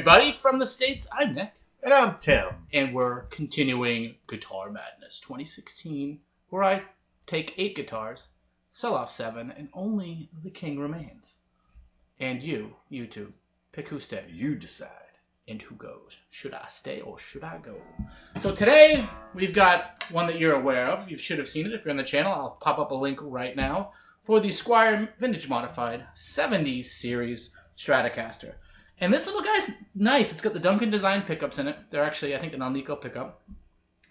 everybody from the States. I'm Nick. And I'm Tim. And we're continuing Guitar Madness 2016, where I take 8 guitars, sell off 7, and only the king remains. And you, YouTube, pick who stays. You decide. And who goes. Should I stay or should I go? So today, we've got one that you're aware of. You should have seen it if you're on the channel. I'll pop up a link right now for the Squier Vintage Modified 70s Series Stratocaster. And this little guy's nice. It's got the Duncan design pickups in it. They're actually, I think, an Alnico pickup.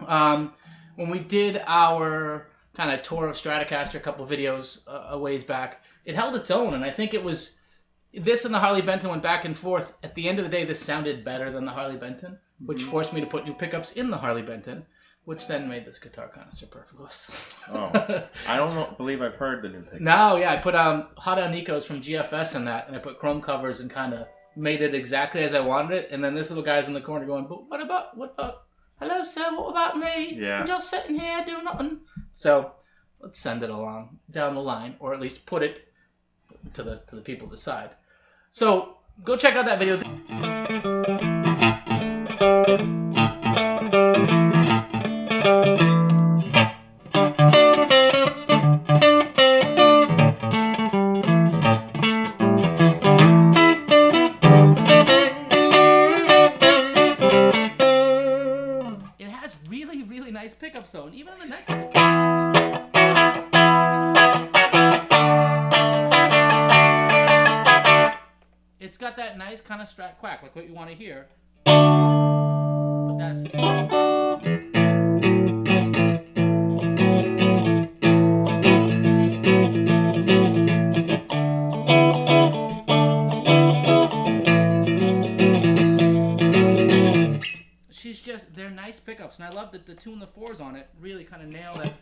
When we did our kind of tour of Stratocaster, a couple videos a ways back, it held its own. And I think it was... This and the Harley Benton went back and forth. At the end of the day, this sounded better than the Harley Benton, which forced me to put new pickups in the Harley Benton, which then made this guitar kind of superfluous. Oh, I don't believe I've heard the new pickup. No, yeah, I put Hot Alnicos from GFS in that, and I put chrome covers and kind of made it exactly as I wanted it. And then this little guy's in the corner going, "But what about? Hello, sir. What about me? Yeah, I'm just sitting here doing nothing." So let's send it along down the line, or at least put it to the people decide. So, go check out that video. It has really, really nice pickup zone, even in the neck. It's got that nice kind of Strat quack, like what you want to hear. But that's... She's just... They're nice pickups, and I love that the 2 and the 4s on it really kind of nail that...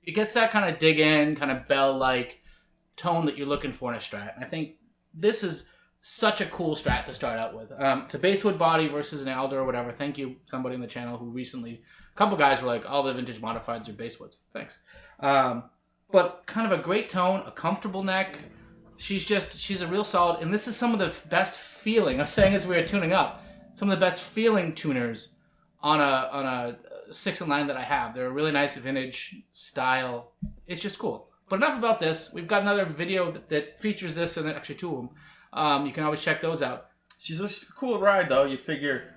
It gets that kind of dig in, kind of bell-like tone that you're looking for in a Strat. And I think this is such a cool Strat to start out with. It's a basswood body versus an Alder or whatever. Thank you, somebody in the channel who recently... A couple guys were like, all the vintage modifieds are basswoods. Thanks. But kind of a great tone, a comfortable neck. She's a real solid. And this is some of the best feeling. I was saying as we were tuning up, some of the best feeling tuners on a 6-in-9 that I have. They're a really nice vintage style. It's just cool. But enough about this. We've got another video that features this and actually 2 of them. You can always check those out. She's a cool ride, though. You figure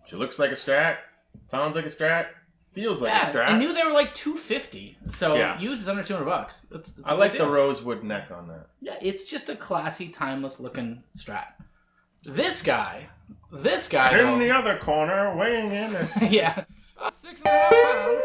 she looks like a Strat, sounds like a Strat, feels like a Strat. I knew they were like $250. So used is under $200. That's I like the rosewood neck on that. Yeah, it's just a classy, timeless looking Strat. This guy. In the other corner, weighing in. Yeah. 6.5 pounds.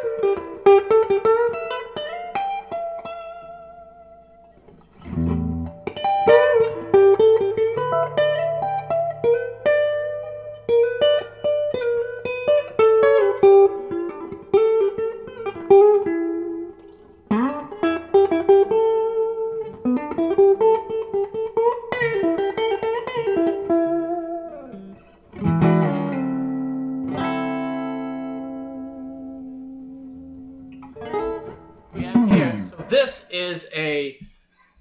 This is a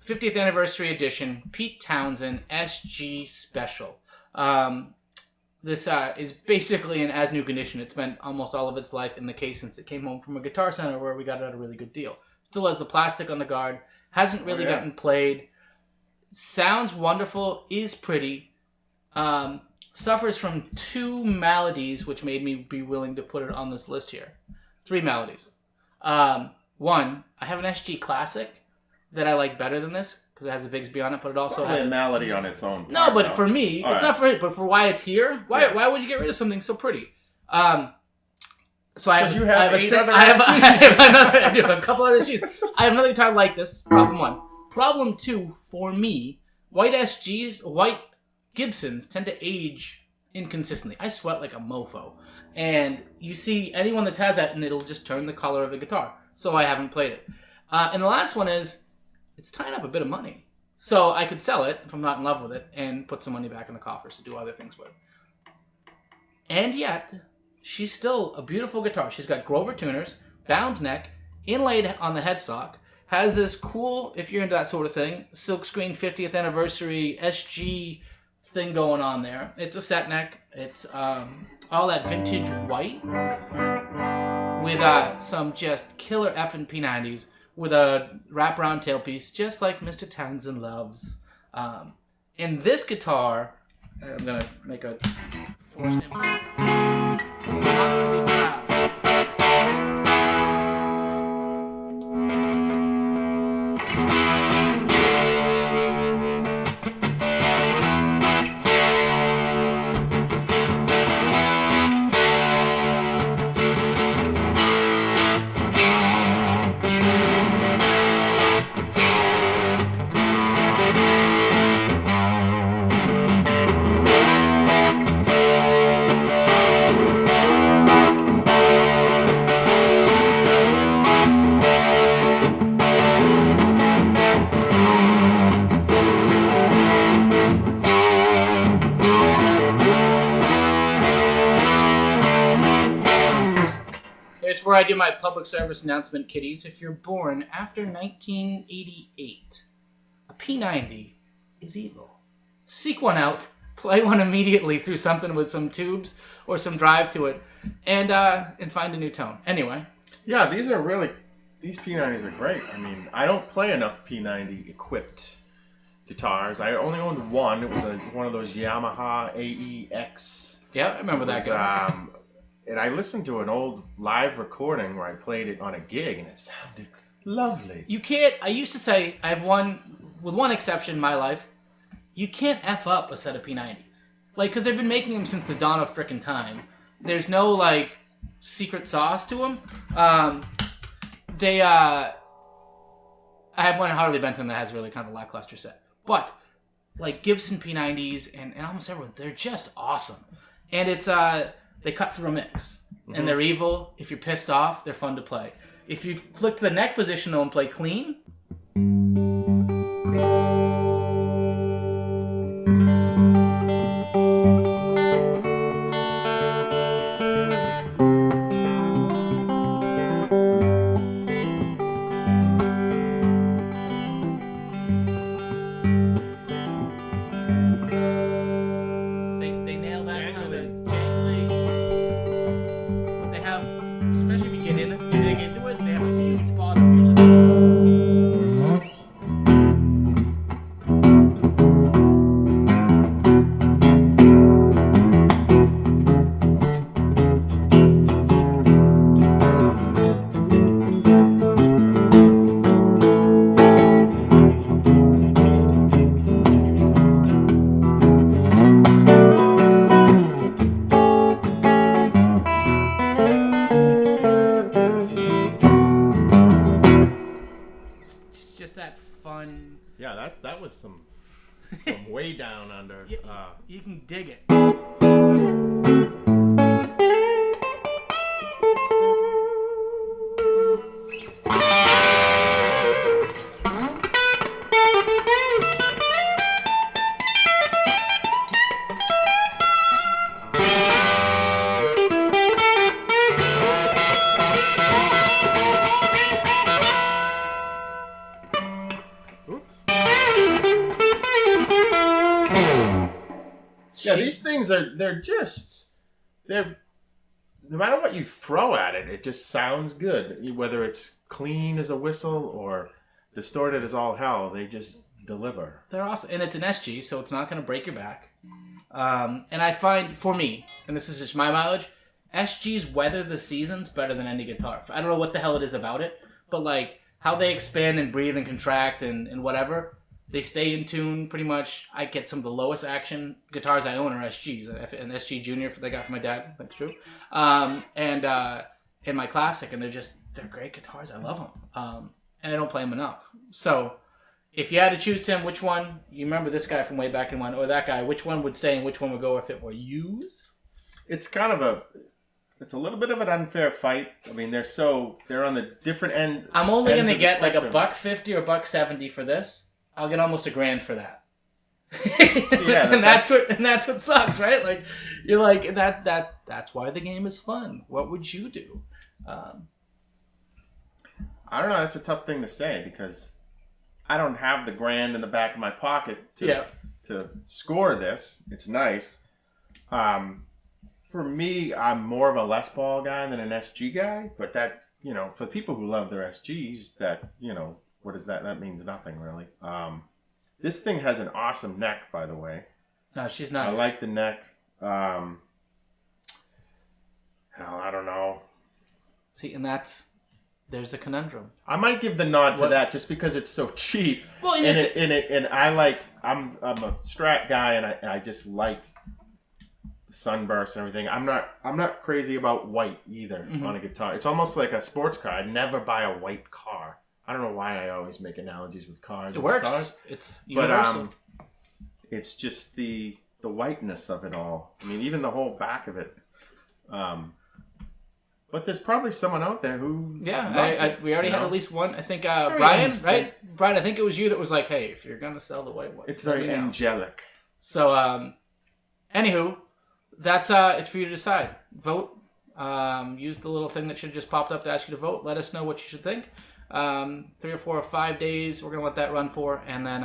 50th anniversary edition Pete Townshend SG special. This is basically in as new condition. It spent almost all of its life in the case since it came home from a Guitar Center where we got it at a really good deal. Still has the plastic on the guard. Hasn't really gotten played. Sounds wonderful. Is pretty. Suffers from 2 maladies, which made me be willing to put it on this list here. 3 maladies. One, I have an SG Classic that I like better than this because it has a Bigsby on it, but it also has a malady on its own. No, but for me, it's not for it, but for why it's here. Why would you get rid of something so pretty? So I have I do have a couple other issues. I have another guitar like this. Problem 1. Problem 2 for me, white Gibsons tend to age inconsistently. I sweat like a mofo, and you see anyone that has that, and it'll just turn the color of the guitar. So I haven't played it. And the last one is, it's tying up a bit of money. So I could sell it if I'm not in love with it and put some money back in the coffers to do other things with. And yet, she's still a beautiful guitar. She's got Grover tuners, bound neck, inlaid on the headstock, has this cool, if you're into that sort of thing, silkscreen 50th anniversary SG thing going on there. It's a set neck. It's all that vintage white with some just killer effing P90s with a wraparound tailpiece, just like Mr. Townshend loves. In this guitar, I'm going to make a forced input. Wants to be flat. Here's where I do my public service announcement, kiddies. If you're born after 1988, a P90 is evil. Seek one out, play one immediately through something with some tubes or some drive to it, and find a new tone. Anyway. Yeah, these P90s are great. I mean, I don't play enough P90 equipped guitars. I only owned one. It was one of those Yamaha AEX. Yeah, I remember that guy. And I listened to an old live recording where I played it on a gig, and it sounded lovely. You can't, I used to say, I have with one exception in my life, you can't F up a set of P90s. Like, because they've been making them since the dawn of frickin' time. There's no, like, secret sauce to them. I have one Harley Benton that has really kind of a lackluster set. But, like, Gibson P90s and almost everyone, they're just awesome. And it's, they cut through a mix. And they're evil. If you're pissed off, they're fun to play. If you flick to the neck position, though, and play clean... They nail that kind of jangly. But they have, especially if you get in it, if you dig into it, they have a huge bottom usually. Fun. Yeah, that was some way down under. You can dig it. Yeah, these things they're no matter what you throw at it, it just sounds good. Whether it's clean as a whistle or distorted as all hell, they just deliver. They're awesome. And it's an SG, so it's not going to break your back. And I find, for me, and this is just my mileage, SGs weather the seasons better than any guitar. I don't know what the hell it is about it, but like how they expand and breathe and contract and whatever, they stay in tune pretty much. I get some of the lowest action guitars I own are SGs. An SG Junior that I got from my dad. That's true. And my classic, and they're great guitars. I love them. And I don't play them enough. So if you had to choose, Tim, which one, you remember this guy from way back in one, or that guy, which one would stay and which one would go if it were used? It's kind of it's a little bit of an unfair fight. I mean, they're on the different end. I'm only going to get like $150 or $170 for this. I'll get almost $1,000 for that. Yeah, and that's what sucks, right? Like you're like that's why the game is fun. What would you do? I don't know. That's a tough thing to say because I don't have the grand in the back of my pocket to score this. It's nice. For me, I'm more of a Les Paul guy than an SG guy. But that, for people who love their SGs, that, what is that? That means nothing really. This thing has an awesome neck, by the way. No, she's nice. I like the neck. Hell, I don't know. See, and there's a conundrum. I might give the nod to that just because it's so cheap. Well, and I'm a Strat guy, and I just like the Sunburst and everything. I'm not crazy about white either on a guitar. It's almost like a sports car. I'd never buy a white car. I don't know why I always make analogies with cars. It works. Guitars. It's universal. But it's just the whiteness of it all. I mean, even the whole back of it. But there's probably someone out there who loves it, we already had at least one. I think Brian, right? Brian, I think it was you that was like, "Hey, if you're gonna sell the white one, it's very angelic." So, anywho, that's it's for you to decide. Vote. Use the little thing that should have just popped up to ask you to vote. Let us know what you should think. 3 or 4 or 5 days, we're gonna let that run for, and then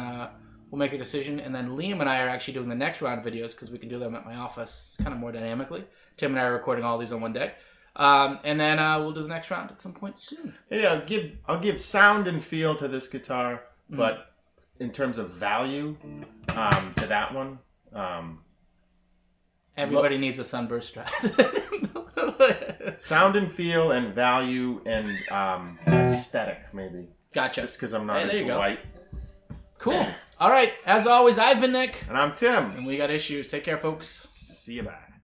we'll make a decision. And then Liam and I are actually doing the next round of videos because we can do them at my office kind of more dynamically. Tim and I are recording all these on one day. And then we'll do the next round at some point soon. Yeah, I'll give sound and feel to this guitar, but in terms of value, to that one, everybody needs a Sunburst Strat. Sound and feel and value and aesthetic, maybe. Gotcha. Just because I'm not into white. Cool. All right. As always, I've been Nick. And I'm Tim. And we got issues. Take care, folks. See you, bye.